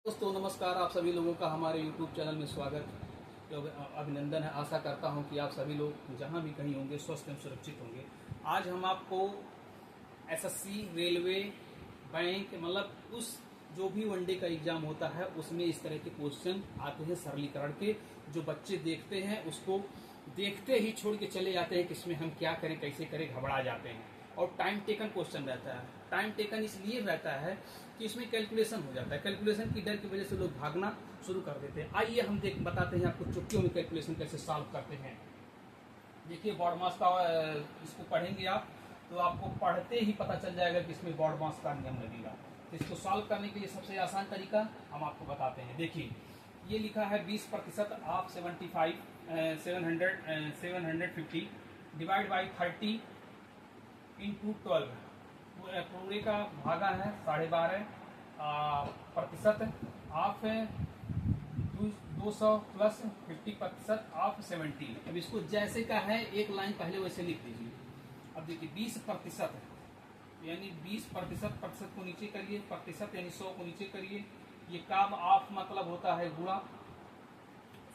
दोस्तों नमस्कार। आप सभी लोगों का हमारे YouTube चैनल में स्वागत अभिनंदन है। आशा करता हूं कि आप सभी लोग जहां भी कहीं होंगे स्वस्थ एवं सुरक्षित होंगे। आज हम आपको एसएससी, रेलवे, बैंक मतलब उस जो भी वनडे का एग्जाम होता है उसमें इस तरह के क्वेश्चन आते हैं सरलीकरण के, जो बच्चे देखते हैं उसको देखते ही छोड़ के चले जाते हैं कि इसमें हम क्या करें, कैसे करें, घबरा जाते हैं। और टाइम टेकन क्वेश्चन रहता है। टाइम टेकन इसलिए रहता है कि इसमें कैलकुलेशन हो जाता है। कैलकुलेशन की डर की वजह से लोग भागना शुरू कर देते हैं। आइए हम बताते हैं आपको चुटकियों में कैलकुलेशन कैसे सॉल्व करते हैं। देखिए बॉड मास का इसको पढ़ेंगे आप तो आपको पढ़ते ही पता चल जाएगा कि इसमें बॉड मास का नियम लगेगा। तो इसको सॉल्व करने के लिए सबसे आसान तरीका हम आपको बताते हैं। देखिए ये लिखा है 20% ऑफ 750 डिवाइड बाई 30 इंटू 12। पूरे का भागा है 12.5 प्रतिशत ऑफ 200 प्लस 50% ऑफ 70। अब इसको जैसे का है एक लाइन पहले वैसे लिख दीजिए। अब देखिए 20% यानी 20% को नीचे करिए, प्रतिशत यानी 100 को नीचे करिए। ये काम ऑफ मतलब होता है गुणा,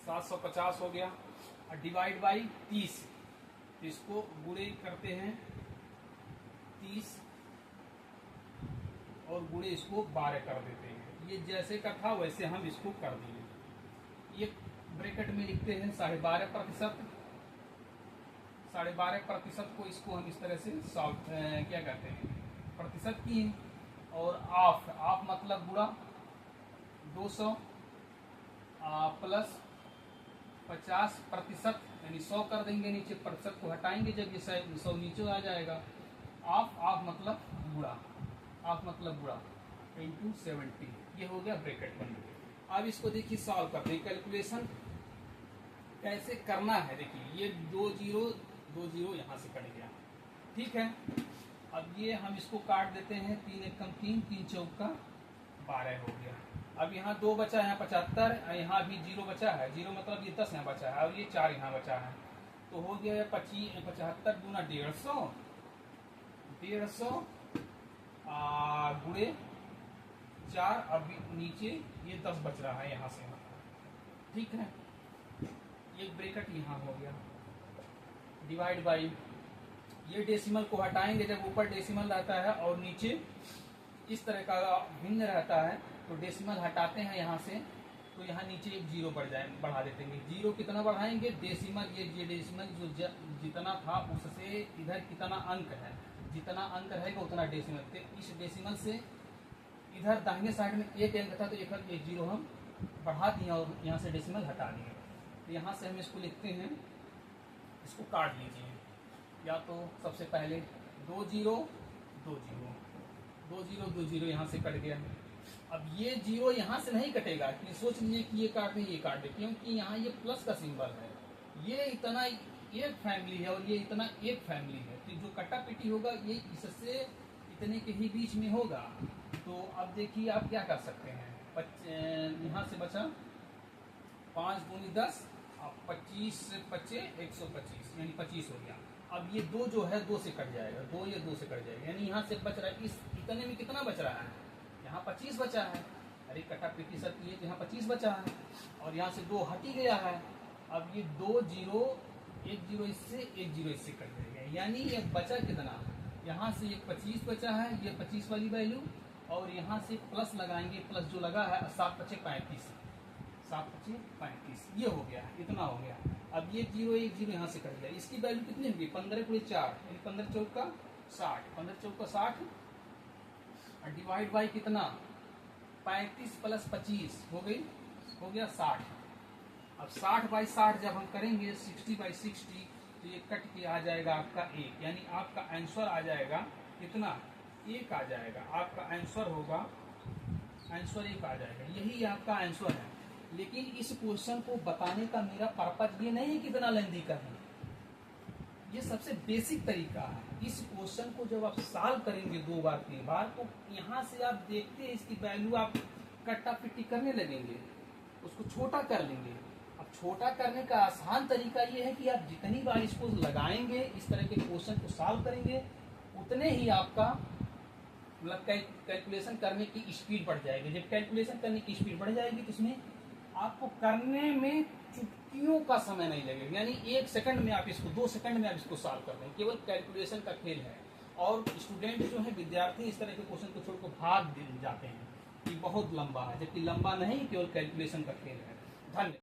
750 हो गया। और डिवाइड बाई 30, इसको गुणे करते हैं 30 और गुणे इसको 12 कर देते हैं। ये जैसे का था वैसे हम इसको कर दिए। ये ब्रैकेट में लिखते हैं 12.5%। 12.5% को इसको हम इस तरह से सॉल्व क्या कहते हैं, प्रतिशत की। और ऑफ मतलब गुणा 200 प्लस 50% यानी 100 कर देंगे। नीचे प्रतिशत को हटाएंगे जब ये 100 नीचे आ जाएगा। ऑफ मतलब गुणा, ऑफ मतलब गुणा इंटू 70। ये हो गया ब्रैकेट बन गया। अब इसको देखिए सॉल्व करते हैं। कैलकुलेशन कैसे करना है देखिए, ये 2 जीरो यहाँ से कट गया, ठीक है। अब ये हम इसको काट देते हैं, 3 एकम 3, 3 चौका 12 हो गया। अब यहाँ 2 बचा है 75, यहाँ भी 0 बचा है, 0 मतलब ये 10 यहाँ बचा है और ये 4 यहाँ बचा है। तो हो गया 75 गुना 150, 150 गुणे 4। अब नीचे ये 10 बच रहा है यहाँ से, ठीक है। एक ब्रैकेट यहाँ हो गया, डिवाइड बाई ये डेसिमल को हटाएंगे जब ऊपर डेसिमल रहता है और नीचे इस तरह का भिन्न रहता है तो डेसिमल हटाते हैं यहाँ से, तो यहाँ नीचे एक 0 बढ़ा देते हैं। 0 कितना बढ़ाएंगे, डेसिमल, ये डेसिमल जो जितना था उससे इधर कितना अंक है, जितना अंक रहेगा उतना डेसिमल। तो इस डेसिमल से इधर दाहिने साइड में एक अंक था तो एक 0 हम बढ़ा दिए और यहाँ से डेसिमल हटा दिए। तो यहाँ से हम इसको लिखते हैं, इसको काट लीजिए। या तो सबसे पहले 2 0 2 0 2 0 2 0 यहाँ से कट गया। अब ये 0 यहाँ से नहीं कटेगा कि सोच लीजिए कि ये काट दें ये काट दें, क्योंकि यहाँ ये प्लस का सिंबल है। ये इतना एक फैमिली है और ये इतना एक फैमिली है, तो जो कटा पिटी होगा ये इससे इतने के ही बीच में होगा। तो अब देखिए आप क्या कर सकते हैं। यहाँ से बचा 5 दूनी 10, 25 बचे 125 यानी 25 हो गया। अब ये 2 जो है 2 से कट जाएगा, 2 ये 2 से कट जाएगा, यानी यहाँ से बच रहा है, इस इतने में कितना बच रहा है, यहाँ 25 बचा है। अरे कटा पिटी सब ये यहाँ 25 बचा है और यहाँ से 2 हट ही गया है। अब ये 2 0 1 0 इससे 1 0 इससे कट जाएगा, यानी ये बचा कितना, यहाँ से ये 25 बचा है, ये 25 वाली वैल्यू, और यहाँ से प्लस लगाएंगे, प्लस जो लगा है 7 बचे 35, 7 बचे 35, ये हो गया, इतना हो गया। अब ये 0 1 0 यहाँ से कट गया, इसकी वैल्यू कितनी होगी, 15 × 4 यानी 15 चौका 60, 15 चौका 60 और डिवाइड बाई कितना 35 प्लस 25 हो गई, हो गया 60। अब 60/60 जब हम करेंगे 60/60 तो ये कट के आ जाएगा आपका 1, यानी आपका आंसर आ जाएगा कितना, 1 आ जाएगा। आपका आंसर होगा, आंसर 1 आ जाएगा, यही आपका आंसर है। लेकिन इस क्वेश्चन को बताने का मेरा पर्पज ये नहीं है कि कितना लेंथी का है, ये सबसे बेसिक तरीका है। इस क्वेश्चन को जब आप सॉल्व करेंगे 2 बार 3 बार तो यहाँ से आप देखते हैं इसकी वैल्यू आप कट्टा पिट्टी करने लगेंगे, उसको छोटा कर लेंगे। अब छोटा करने का आसान तरीका ये है कि आप जितनी बार इसको लगाएंगे, इस तरह के क्वेश्चन को सॉल्व करेंगे, उतने ही आपका मतलब कैलकुलेशन करने की स्पीड बढ़ जाएगी। जब कैलकुलेशन करने की स्पीड बढ़ जाएगी तो इसमें आपको करने में चुटकियों का समय नहीं लगेगा, यानी 1 सेकंड में आप इसको 2 सेकंड में आप इसको सॉल्व कर दें। केवल कैलकुलेशन का खेल है और स्टूडेंट जो है, विद्यार्थी इस तरह के क्वेश्चन को छोड़कर भाग जाते हैं कि बहुत लंबा है, जबकि लंबा नहीं, केवल कैलकुलेशन का खेल है। धन्यवाद।